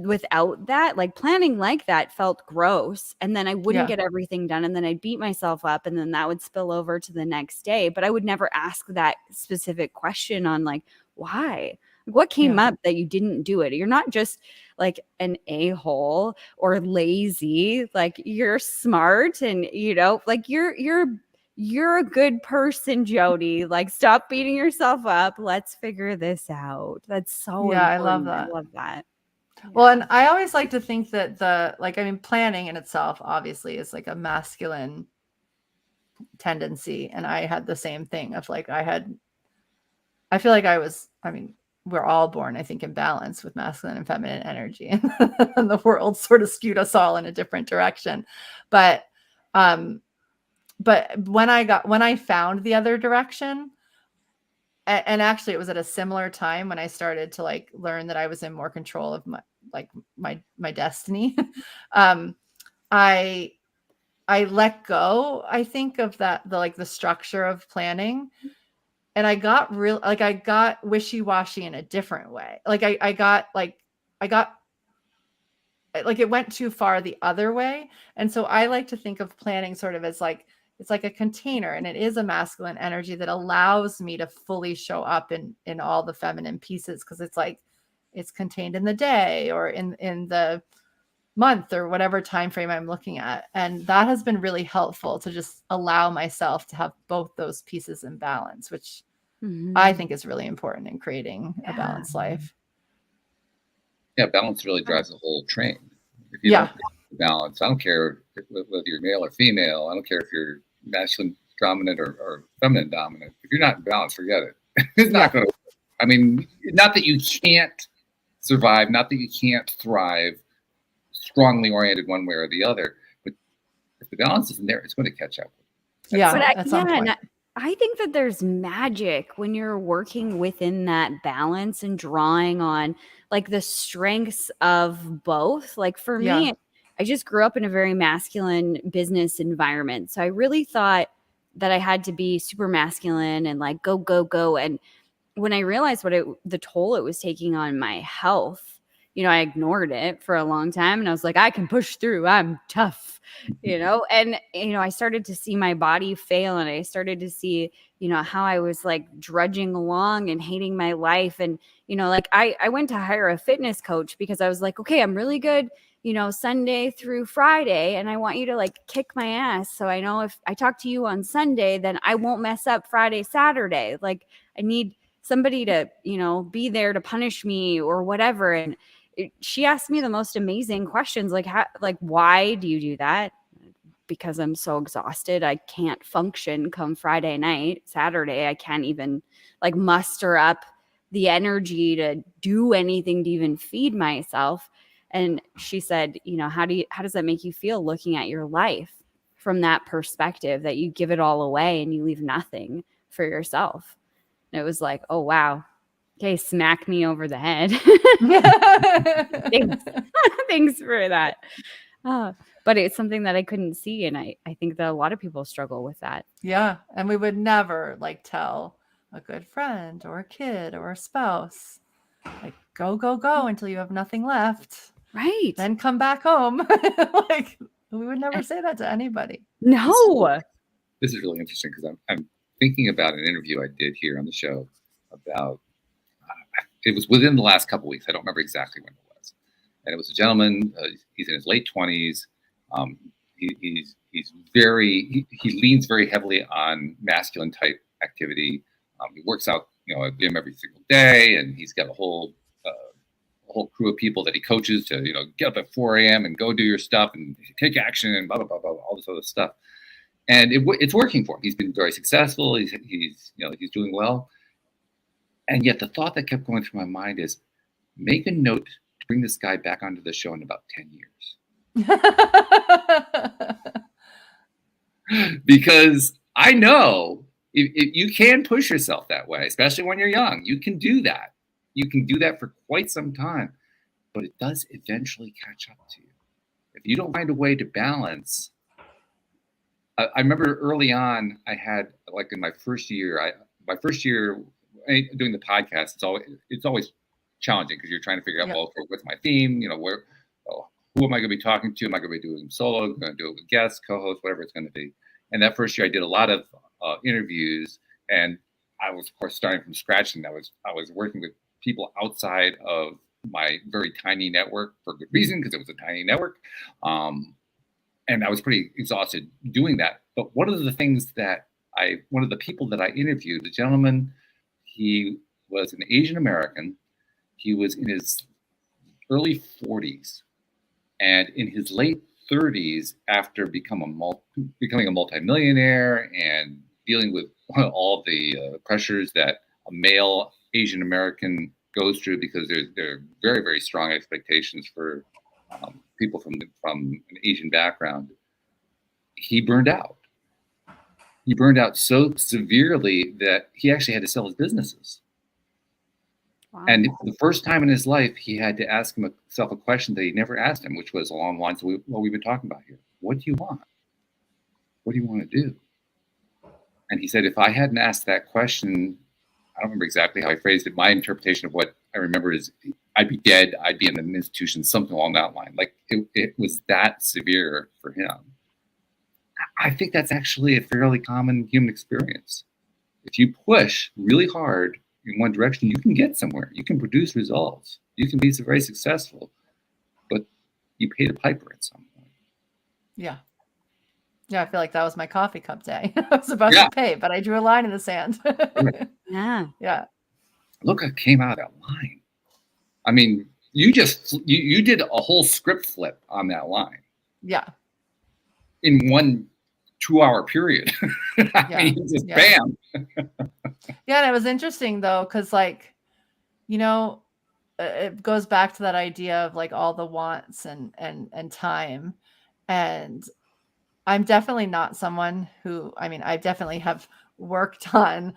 without that, like planning like that felt gross, and then I wouldn't get everything done, and then I'd beat myself up, and then that would spill over to the next day. But I would never ask that specific question on like, why? What came up that you didn't do it? You're not just like an a-hole or lazy, like you're smart, and you know, like you're a good person, Jody. Like, stop beating yourself up. Let's figure this out. That's so important. I love that. I love that. Well, and I always like to think that planning in itself obviously is like a masculine tendency. And I had the same thing of like, I feel like we're all born, I think, in balance with masculine and feminine energy, and the world sort of skewed us all in a different direction. But when I found the other direction, and actually it was at a similar time when I started to like learn that I was in more control of my destiny. I let go, I think, of the structure of planning. And I got wishy-washy in a different way. Like I got it went too far the other way. And so I like to think of planning sort of as like, it's like a container, and it is a masculine energy that allows me to fully show up in all the feminine pieces. Cause it's like, it's contained in the day or in the month or whatever time frame I'm looking at. And that has been really helpful to just allow myself to have both those pieces in balance, which I think is really important in creating a balanced life. Yeah, balance really drives the whole train. If you don't balance, I don't care whether you're male or female. I don't care if you're masculine dominant or feminine dominant. If you're not in balance, forget it. It's not going to work. I mean, not that you can't survive, not that you can't thrive strongly oriented one way or the other, but if the balance isn't there, it's going to catch up. At some point. I think that there's magic when you're working within that balance and drawing on like the strengths of both. Like for me, I just grew up in a very masculine business environment. So I really thought that I had to be super masculine and like go, go, go. And when I realized the toll it was taking on my health, I ignored it for a long time, and I was like, I can push through. I'm tough, and, I started to see my body fail, and I started to see, how I was like drudging along and hating my life. And, like I went to hire a fitness coach because I was like, okay, I'm really good, Sunday through Friday. And I want you to like kick my ass. So I know if I talk to you on Sunday, then I won't mess up Friday, Saturday. Like I need somebody to, be there to punish me or whatever. And she asked me the most amazing questions, like, why do you do that? Because I'm so exhausted. I can't function come Friday night, Saturday. I can't even like muster up the energy to do anything to even feed myself. And she said, how does that make you feel looking at your life from that perspective, that you give it all away and you leave nothing for yourself? And it was like, oh, wow. Okay, smack me over the head. Thanks for that. But it's something that I couldn't see. And I think that a lot of people struggle with that. Yeah. And we would never like tell a good friend or a kid or a spouse, like, go, go, go until you have nothing left. Right. Then come back home. Like, we would never say that to anybody. No. This is really interesting because I'm thinking about an interview I did here on the show about, it was within the last couple of weeks. I don't remember exactly when it was. And it was a gentleman, he's in his late 20s. He leans very heavily on masculine type activity. He works out, at gym every single day, and he's got a whole crew of people that he coaches to, get up at 4 a.m. and go do your stuff and take action and blah, blah, blah, blah, all this other stuff. And it's working for him. He's been very successful. He's doing well. And yet the thought that kept going through my mind is, make a note to bring this guy back onto the show in about 10 years. Because I know if you can push yourself that way, especially when you're young. You can do that. You can do that for quite some time. But it does eventually catch up to you. If you don't find a way to balance. I remember early on, I had, like in my first year doing the podcast, it's always challenging because you're trying to figure out, well, what's my theme? Who am I going to be talking to? Am I going to be doing solo? Am I going to do it with guests, co-hosts, whatever it's going to be? And that first year, I did a lot of interviews, and I was, of course, starting from scratch, and I was working with people outside of my very tiny network for good reason, because it was a tiny network, and I was pretty exhausted doing that. But one of the people that I interviewed, the gentleman. He was an Asian American. He was in his early 40s. And in his late 30s, after becoming a multimillionaire and dealing with all the pressures that a male Asian American goes through, because there are very, very strong expectations for people from an Asian background, he burned out. He burned out so severely that he actually had to sell his businesses. Wow. And for the first time in his life, he had to ask himself a question that he never asked him, which was along the lines of what we've been talking about here. What do you want? What do you want to do? And he said, if I hadn't asked that question, I don't remember exactly how I phrased it. My interpretation of what I remember is I'd be dead. I'd be in an institution, something along that line. Like it was that severe for him. I think that's actually a fairly common human experience. If you push really hard in one direction, you can get somewhere. You can produce results. You can be very successful, but you pay the piper at some point. Yeah. Yeah, I feel like that was my coffee cup day. I was about to pay, but I drew a line in the sand. Yeah. Yeah. Look, I came out of that line. I mean, you did a whole script flip on that line. Yeah. In 1 2-hour period. I mean, just bam. Yeah, and it was interesting though, because like, you know, it goes back to that idea of like all the wants and time. And I'm definitely not someone who, I mean, I definitely have worked on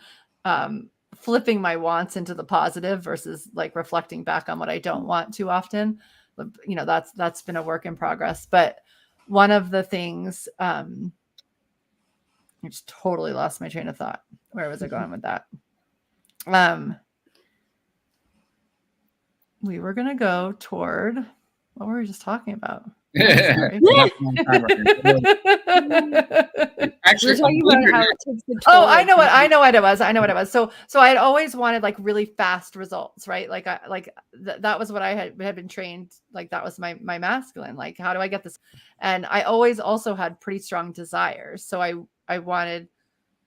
flipping my wants into the positive versus like reflecting back on what I don't want too often. You know, that's been a work in progress. But one of the things, I just totally lost my train of thought. Where was I going with that? We were going to go toward, what were we just talking about? Actually, I know what it was. So I had always wanted like really fast results, right? Like that was what I had been trained. Like that was my masculine. Like, how do I get this? And I always also had pretty strong desires. So I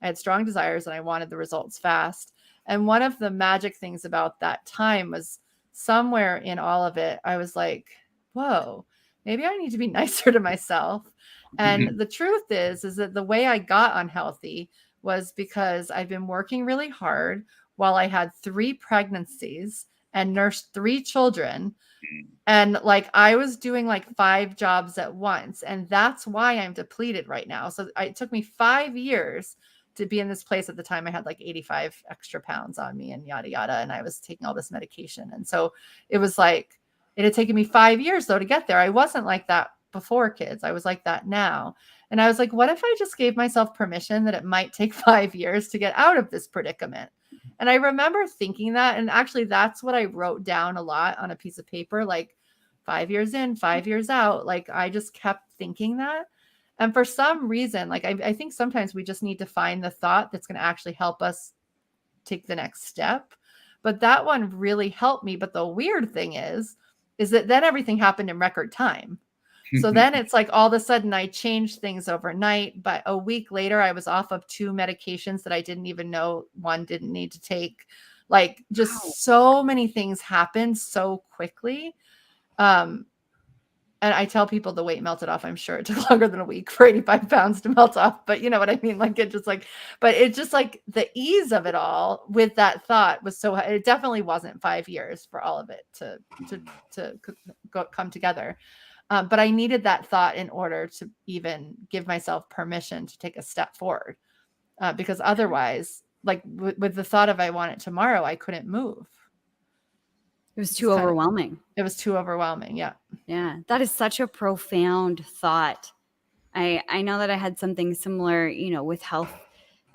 had strong desires and I wanted the results fast. And one of the magic things about that time was somewhere in all of it, I was like, whoa, maybe I need to be nicer to myself. And the truth is that the way I got unhealthy was because I've been working really hard while I had 3 pregnancies and nursed 3 children. And like, I was doing like 5 jobs at once. And that's why I'm depleted right now. So it took me 5 years to be in this place. At the time, I had like 85 extra pounds on me and yada, yada. And I was taking all this medication. And so it was like, it had taken me 5 years though to get there. I wasn't like that before kids. I was like that now. And I was like, what if I just gave myself permission that it might take 5 years to get out of this predicament? And I remember thinking that, and actually that's what I wrote down a lot on a piece of paper, like 5 years in, 5 years out. Like I just kept thinking that. And for some reason, like I think sometimes we just need to find the thought that's going to actually help us take the next step. But that one really helped me. But the weird thing is that then everything happened in record time. So then it's like all of a sudden I changed things overnight, but a week later I was off of 2 medications that I didn't even know one didn't need to take. Like just so many things happened so quickly. And I tell people the weight melted off. I'm sure it took longer than a week for 85 pounds to melt off, but you know what I mean? Like but it's just like the ease of it all with that thought was so, it definitely wasn't 5 years for all of it to come together. But I needed that thought in order to even give myself permission to take a step forward. Because otherwise, like with the thought of I want it tomorrow, I couldn't move. It was too overwhelming. It was too overwhelming. Yeah. Yeah. That is such a profound thought. I know that I had something similar, you know, with health,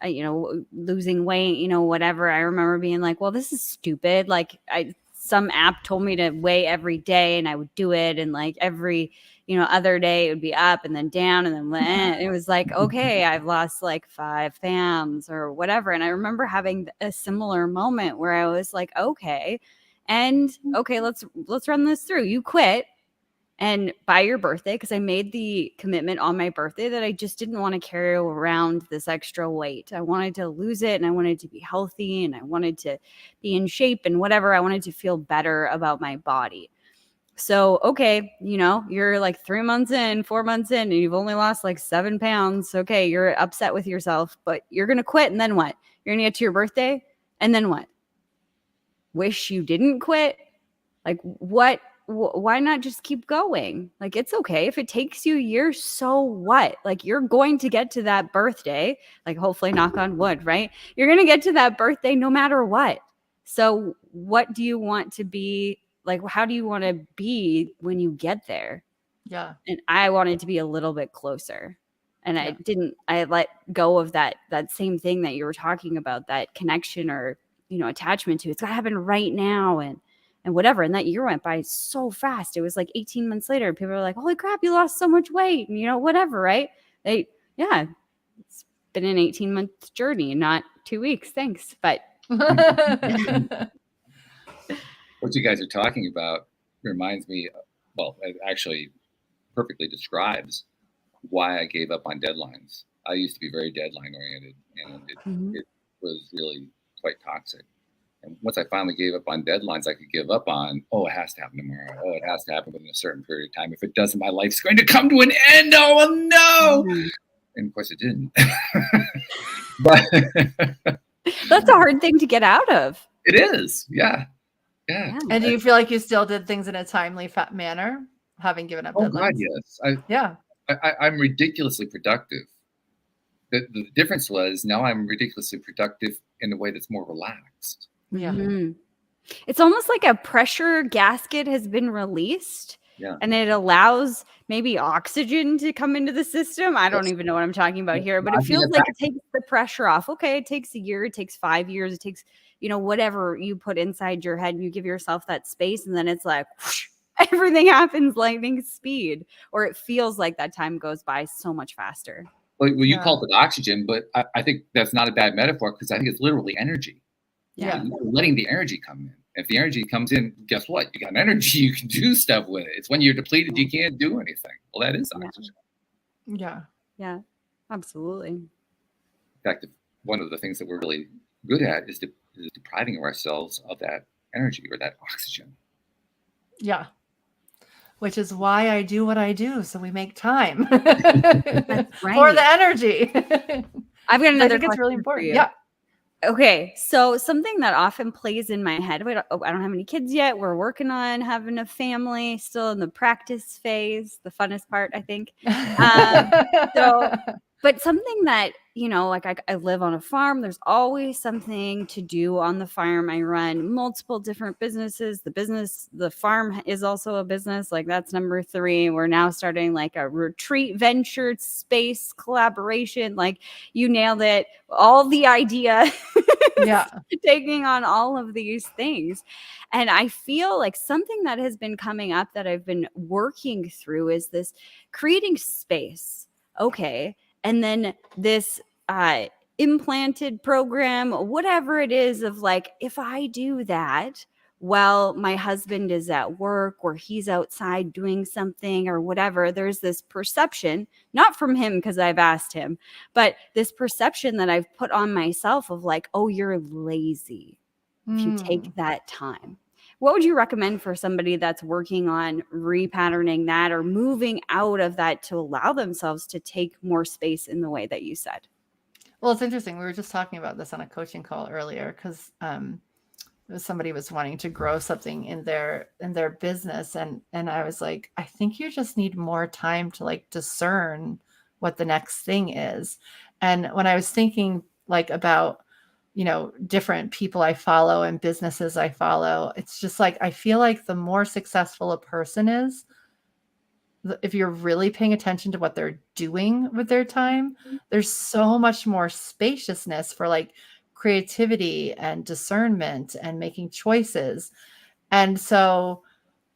you know, losing weight, you know, whatever. I remember being like, well, this is stupid. Like some app told me to weigh every day and I would do it. And like every, you know, other day it would be up and then down and then it was like, okay, I've lost like 5 pounds or whatever. And I remember having a similar moment where I was like, okay, let's run this through. You quit. And by your birthday, because I made the commitment on my birthday that I just didn't want to carry around this extra weight. I wanted to lose it and I wanted to be healthy and I wanted to be in shape and whatever. I wanted to feel better about my body. So, okay, you're like 3 months in, 4 months in, and you've only lost like 7 pounds. Okay, you're upset with yourself, but you're going to quit. And then what? You're going to get to your birthday. And then what? Wish you didn't quit? Like, what? Why not just keep going? Like, it's okay. If it takes you a year, so what? Like, you're going to get to that birthday, like, hopefully, knock on wood, right? You're going to get to that birthday no matter what. So, what do you want to be? Like, how do you want to be when you get there? Yeah. And I wanted to be a little bit closer. And I let go of that same thing that you were talking about, that connection or, attachment to. It's got to happen right now. And whatever. And that year went by so fast. It was like 18 months later. People were like, holy crap, you lost so much weight. And, whatever, right? It's been an 18-month journey, not 2 weeks. Thanks. But what you guys are talking about reminds me, it actually perfectly describes why I gave up on deadlines. I used to be very deadline oriented, and it was really quite toxic. And once I finally gave up on deadlines, I could give up on, it has to happen tomorrow. Oh, it has to happen within a certain period of time. If it doesn't, my life's going to come to an end. Oh, no. And of course it didn't. But that's a hard thing to get out of. It is. Yeah. And do you feel like you still did things in a timely manner, having given up deadlines? God, yes. I'm ridiculously productive. The difference was now I'm ridiculously productive in a way that's more relaxed. Yeah. Mm-hmm. It's almost like a pressure gasket has been released. Yeah. And it allows maybe oxygen to come into the system. I don't even know what I'm talking about here, but it feels like it takes the pressure off. Okay, it takes a year, it takes 5 years, it takes, whatever you put inside your head, and you give yourself that space, and then it's like whoosh, everything happens lightning speed, or it feels like that time goes by so much faster. Well, you call it oxygen, but I think that's not a bad metaphor, because I think it's literally energy. Yeah. You're letting the energy come in. If the energy comes in, guess what? You got energy. You can do stuff with it. It's when you're depleted, you can't do anything. Well, that is oxygen. Yeah. Yeah, absolutely. In fact, one of the things that we're really good at is depriving ourselves of that energy or that oxygen. Yeah. Which is why I do what I do. So we make time That's right. for the energy. I've got another question. It's really important. Yeah. Okay, so something that often plays in my head, I don't have any kids yet. We're working on having a family, still in the practice phase, the funnest part, I think. But something that, like I live on a farm, there's always something to do on the farm. I run multiple different businesses. The farm is also a business. Like, that's number 3. We're now starting like a retreat venture space collaboration. Like, you nailed it. All the idea. Yeah. Taking on all of these things. And I feel like something that has been coming up that I've been working through is this creating space. Okay. And then this implanted program, whatever it is, of like, if I do that, while my husband is at work or he's outside doing something or whatever, there's this perception, not from him because I've asked him, but this perception that I've put on myself of like, oh, you're lazy if you take that time. What would you recommend for somebody that's working on repatterning that or moving out of that to allow themselves to take more space in the way that you said? Well, it's interesting. We were just talking about this on a coaching call earlier because somebody was wanting to grow something in their business, and I was like, I think you just need more time to like discern what the next thing is. And when I was thinking like about different people I follow and businesses I follow, it's just like I feel like the more successful a person is, if you're really paying attention to what they're doing with their time, there's so much more spaciousness for like creativity and discernment and making choices. And so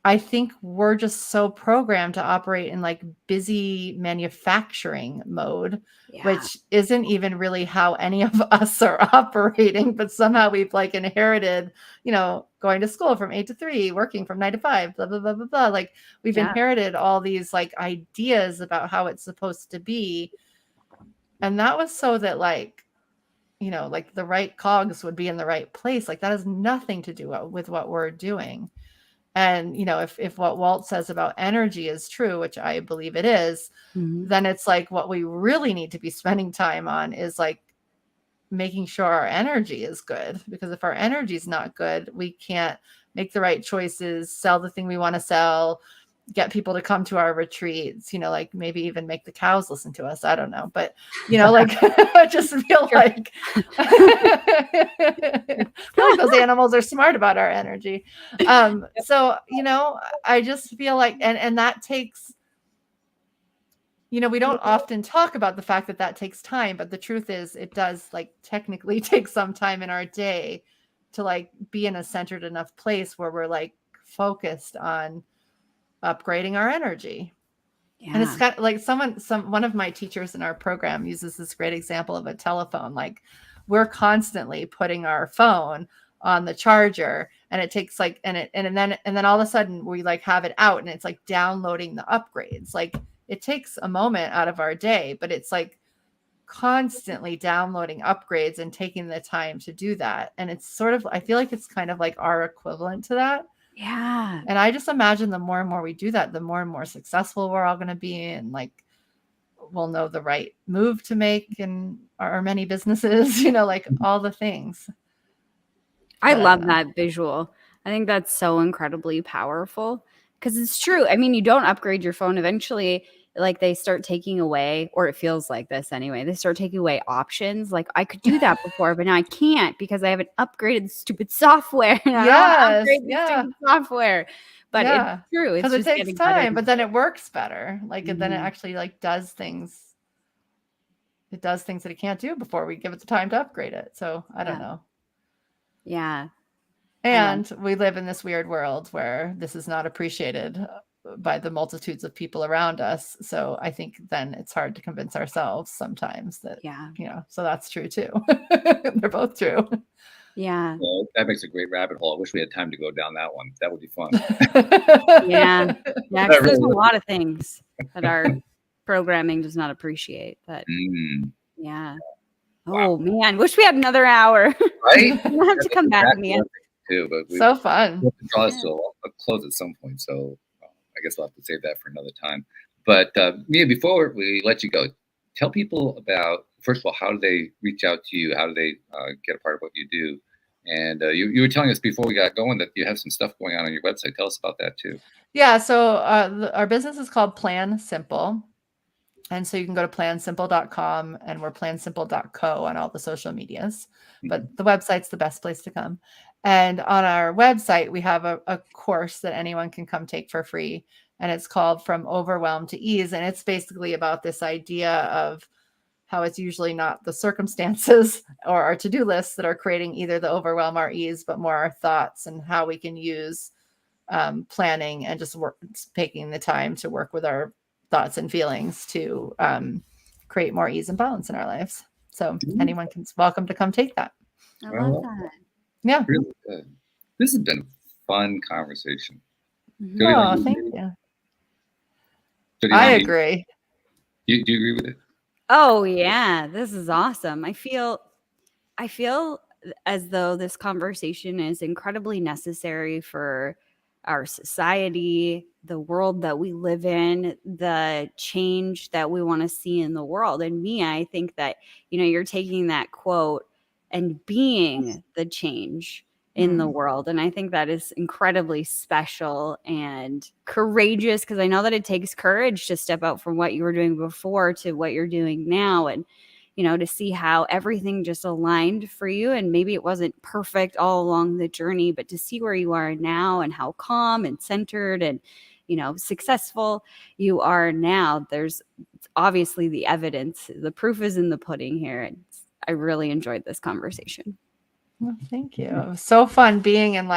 I think we're just so programmed to operate in like busy manufacturing mode, which isn't even really how any of us are operating, but somehow we've like inherited, going to school from 8 to 3, working from 9 to 5, blah, blah, blah, blah, blah. Like we've inherited all these like ideas about how it's supposed to be. And that was so that like, like the right cogs would be in the right place. Like that has nothing to do with what we're doing. And, if what Walt says about energy is true, which I believe it is, then it's like what we really need to be spending time on is like making sure our energy is good, because if our energy is not good, we can't make the right choices, sell the thing we want to sell, get people to come to our retreats, like maybe even make the cows listen to us. I don't know. But, like, I just feel like, those animals are smart about our energy. So, I just feel like, and that takes, we don't often talk about the fact that that takes time, but the truth is it does like technically take some time in our day to like be in a centered enough place where we're like focused on upgrading our energy. Yeah. And it's got like one of my teachers in our program uses this great example of a telephone. Like we're constantly putting our phone on the charger, and it takes like, and then all of a sudden we like have it out and it's like downloading the upgrades. Like it takes a moment out of our day, but it's like constantly downloading upgrades and taking the time to do that. And it's sort of, I feel like it's kind of like our equivalent to that. Yeah. And I just imagine the more and more we do that, the more and more successful we're all going to be. And like, we'll know the right move to make in our many businesses, like all the things. I love that visual. I think that's so incredibly powerful because it's true. I mean, you don't upgrade your phone. Eventually, like they start taking away, or it feels like this anyway, they start taking away options. Like I could do that before, but now I can't because I haven't upgraded the stupid software. I don't upgrade the stupid software. But it's true. Because it takes time, but then it works better. Like then it actually like does things. It does things that it can't do before we give it the time to upgrade it. So I don't know. Yeah. And we live in this weird world where this is not appreciated by the multitudes of people around us. So I think then it's hard to convince ourselves sometimes that, so that's true too. They're both true. Yeah. Well, that makes a great rabbit hole. I wish we had time to go down that one. That would be fun. Yeah. Yeah. There's a lot of things that our programming does not appreciate, but yeah. Oh man, wish we had another hour. Right? We'll have to come back, Mia. Too, but so fun. We'll have to draw us to a close at some point. So I guess we'll have to save that for another time. But Mia, before we let you go, tell people about, first of all, how do they reach out to you? How do they get a part of what you do? And you were telling us before we got going that you have some stuff going on your website. Tell us about that too. Yeah. So our business is called Plan Simple. And so you can go to plansimple.com, and we're plansimple.co on all the social medias. But the website's the best place to come. And on our website, we have a course that anyone can come take for free. And it's called From Overwhelm to Ease. And it's basically about this idea of how it's usually not the circumstances or our to-do lists that are creating either the overwhelm or ease, but more our thoughts, and how we can use planning and just taking the time to work with our thoughts and feelings to create more ease and balance in our lives. So anyone can welcome to come take that. I love that. Yeah. Really good. This has been a fun conversation. Oh, thank you. I agree. Do you agree with it? Oh yeah, this is awesome. I feel as though this conversation is incredibly necessary for our society, the world that we live in, the change that we want to see in the world. And Mia, I think that, you're taking that quote and being the change in the world. And I think that is incredibly special and courageous, because I know that it takes courage to step out from what you were doing before to what you're doing now. And to see how everything just aligned for you. And maybe it wasn't perfect all along the journey, but to see where you are now and how calm and centered and, successful you are now, there's obviously the evidence. The proof is in the pudding here. And I really enjoyed this conversation. Well, thank you. It was so fun being in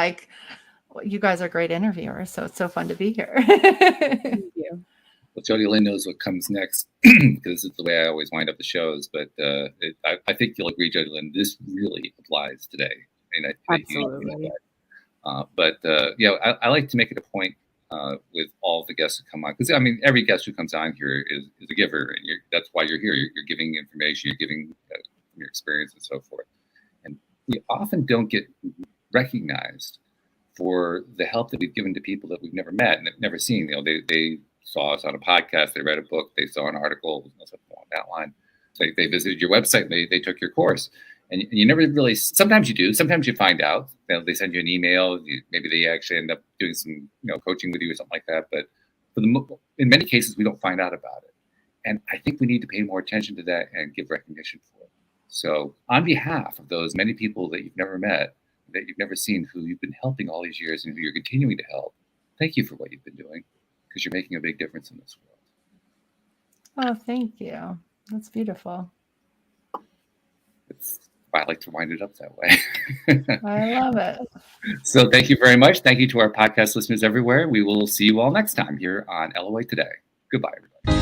you guys are great interviewers. So it's so fun to be here. Thank you. Well, Jody Lynn knows what comes next, because this is the way I always wind up the shows. But I think you'll agree, Jody Lynn, this really applies today. And Absolutely. I like to make it a point with all the guests that come on, because every guest who comes on here is a giver, and that's why you're here. You're giving information, you're giving your experience and so forth. And you often don't get recognized for the help that we've given to people that we've never met and have never seen. You know, they saw us on a podcast, they read a book, they saw an article, something along that line. They visited your website, they took your course. And you never really, sometimes you do, sometimes you find out. You know, they send you an email, maybe they actually end up doing some coaching with you or something like that. But in many cases, we don't find out about it. And I think we need to pay more attention to that and give recognition for it. So on behalf of those many people that you've never met, that you've never seen, who you've been helping all these years and who you're continuing to help, thank you for what you've been doing, because you're making a big difference in this world. Oh, thank you. That's beautiful. I like to wind it up that way. I love it. So thank you very much. Thank you to our podcast listeners everywhere. We will see you all next time here on LOA Today. Goodbye, everybody.